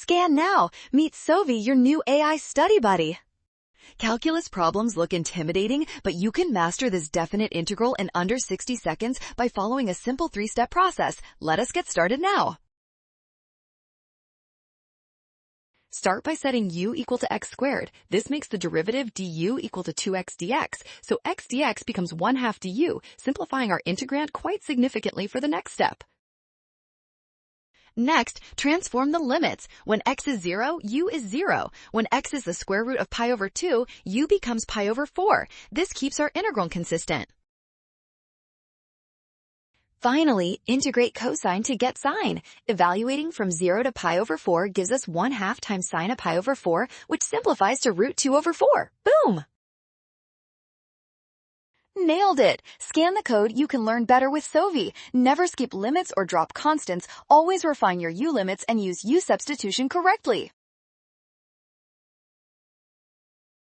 Scan now. Meet Sovi, your new AI study buddy. Calculus problems look intimidating, but you can master this definite integral in under 60 seconds by following a simple 3-step process. Let us get started now. Start by setting u equal to x squared. This makes the derivative du equal to 2x dx, so x dx becomes 1/2 du, simplifying our integrand quite significantly for the next step. Next, transform the limits. When x is 0, u is 0. When x is the square root of pi over 2, u becomes pi over 4. This keeps our integral consistent. Finally, integrate cosine to get sine. Evaluating from 0 to pi over 4 gives us 1/2 times sine of pi over 4, which simplifies to root 2 over 4. Boom! Nailed it! Scan the code, you can learn better with Sovi. Never skip limits or drop constants. Always refine your U limits and use U-Substitution correctly.